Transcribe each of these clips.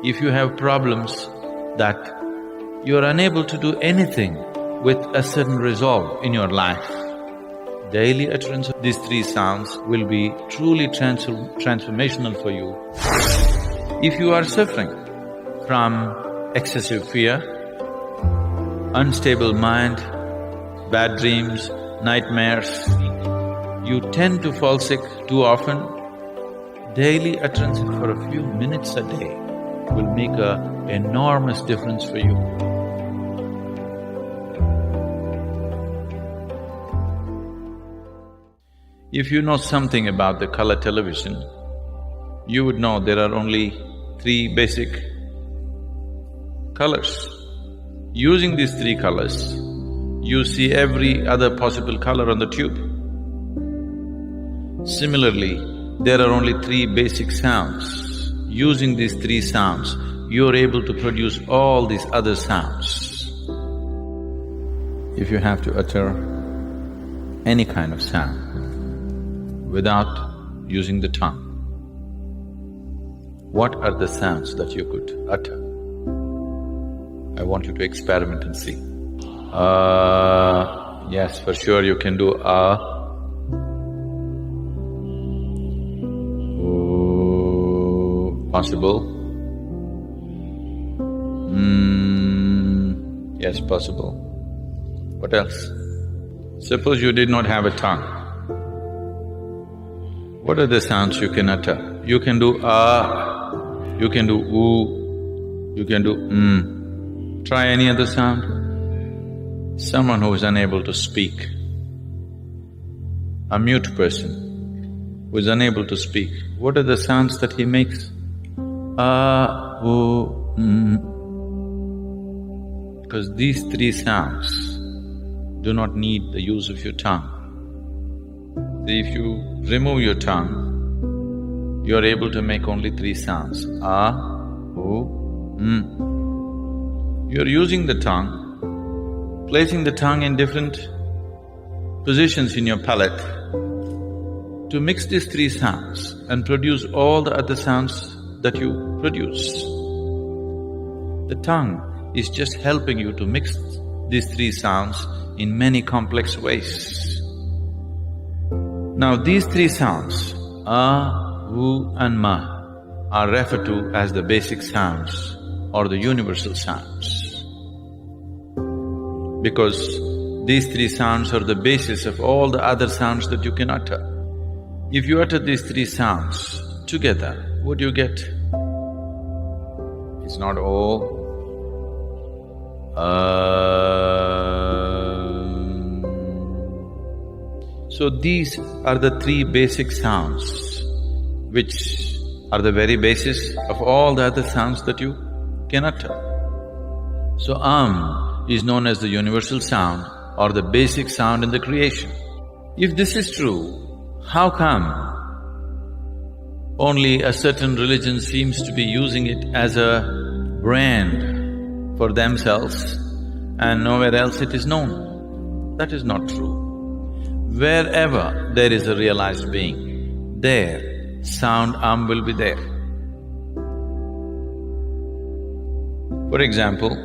If you have problems that you are unable to do anything with a certain resolve in your life, daily utterance of these three sounds will be truly transformational for you. If you are suffering from excessive fear, unstable mind, bad dreams, nightmares, you tend to fall sick too often, daily utterance for a few minutes a day will make an enormous difference for you. If you know something about the color television, you would know there are only three basic colors. Using these three colors, you see every other possible color on the tube. Similarly, there are only three basic sounds. Using these three sounds, you are able to produce all these other sounds. If you have to utter any kind of sound without using the tongue, what are the sounds that you could utter? I want you to experiment and see. Yes, for sure you can do possible. Yes, possible. What else? Suppose you did not have a tongue. What are the sounds you can utter? You can do you can do you can do Try any other sound. Someone who is unable to speak, a mute person who is unable to speak, what are the sounds that he makes? Because these three sounds do not need the use of your tongue. If you remove your tongue, you are able to make only three sounds, You are using the tongue, placing the tongue in different positions in your palate to mix these three sounds and produce all the other sounds that you produce. The tongue is just helping you to mix these three sounds in many complex ways. Now these three sounds, and ma, are referred to as the basic sounds or the universal sounds, because these three sounds are the basis of all the other sounds that you can utter. If you utter these three sounds together, what do you get? It's not all. So these are the three basic sounds which are the very basis of all the other sounds that you can utter. So is known as the universal sound or the basic sound in the creation. If this is true, how come only a certain religion seems to be using it as a brand for themselves and nowhere else it is known? That is not true. Wherever there is a realized being, there sound will be there. For example,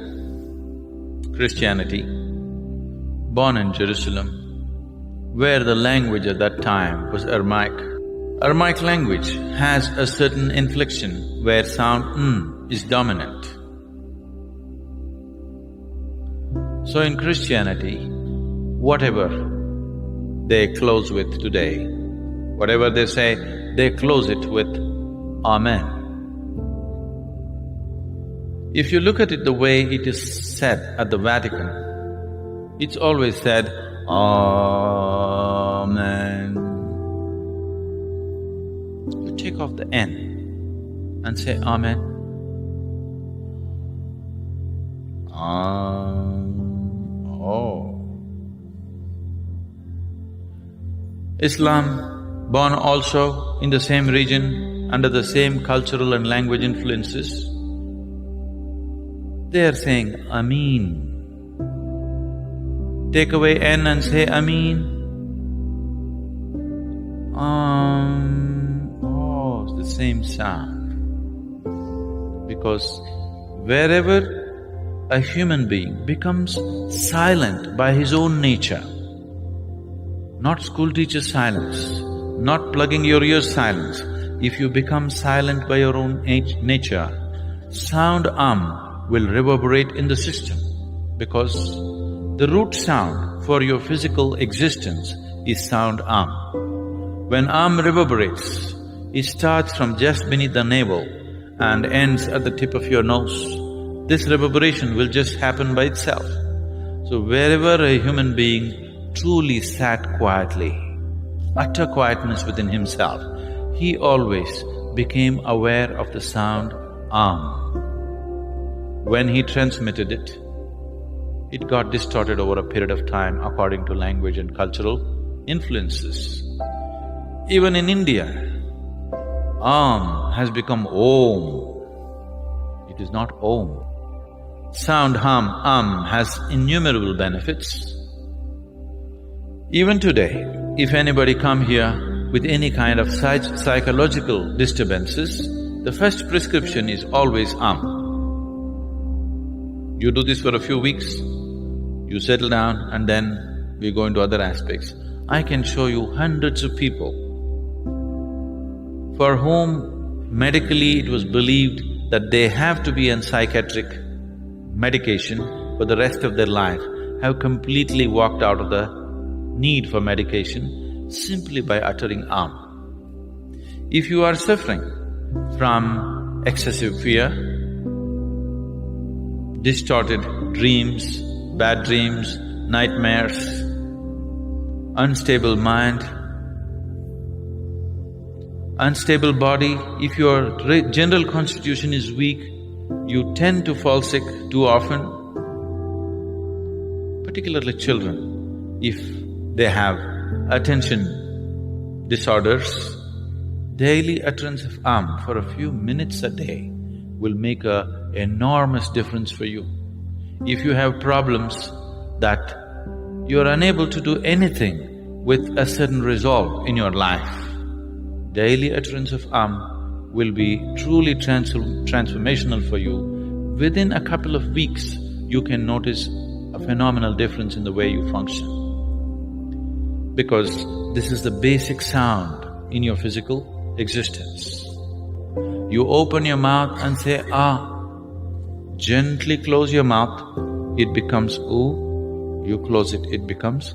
Christianity, born in Jerusalem, where the language at that time was Aramaic. Aramaic language has a certain inflection where sound is dominant. So in Christianity, whatever they close with today, whatever they say, they close it with Amen. If you look at it the way it is said at the Vatican, it's always said, Amen. You take off the N and say Amen. Islam, born also in the same region, under the same cultural and language influences, they are saying Ameen. Take away N and say Ameen. It's the same sound. because wherever a human being becomes silent by his own nature, not school teacher silence, not plugging your ears silence, if you become silent by your own nature, sound will reverberate in the system, because the root sound for your physical existence is sound When reverberates, it starts from just beneath the navel and ends at the tip of your nose. This reverberation will just happen by itself. So wherever a human being truly sat quietly, utter quietness within himself, he always became aware of the sound When he transmitted it, it got distorted over a period of time according to language and cultural influences. Even in India, has become Om. It is not Om. Sound has innumerable benefits. Even today, if anybody come here with any kind of psychological disturbances, the first prescription is always You do this for a few weeks, you settle down and then we go into other aspects. I can show you hundreds of people for whom medically it was believed that they have to be on psychiatric medication for the rest of their life, have completely walked out of the need for medication simply by uttering If you are suffering from excessive fear, distorted dreams, bad dreams, nightmares, unstable mind, unstable body, if your general constitution is weak, you tend to fall sick too often, particularly children, if they have attention disorders, daily utterance of for a few minutes a day will make an enormous difference for you. If you have problems that you are unable to do anything with a certain resolve in your life, daily utterance of will be truly transformational for you. Within a couple of weeks, you can notice a phenomenal difference in the way you function. Because this is the basic sound in your physical existence. You open your mouth and say Gently close your mouth, it becomes oo. You close it, it becomes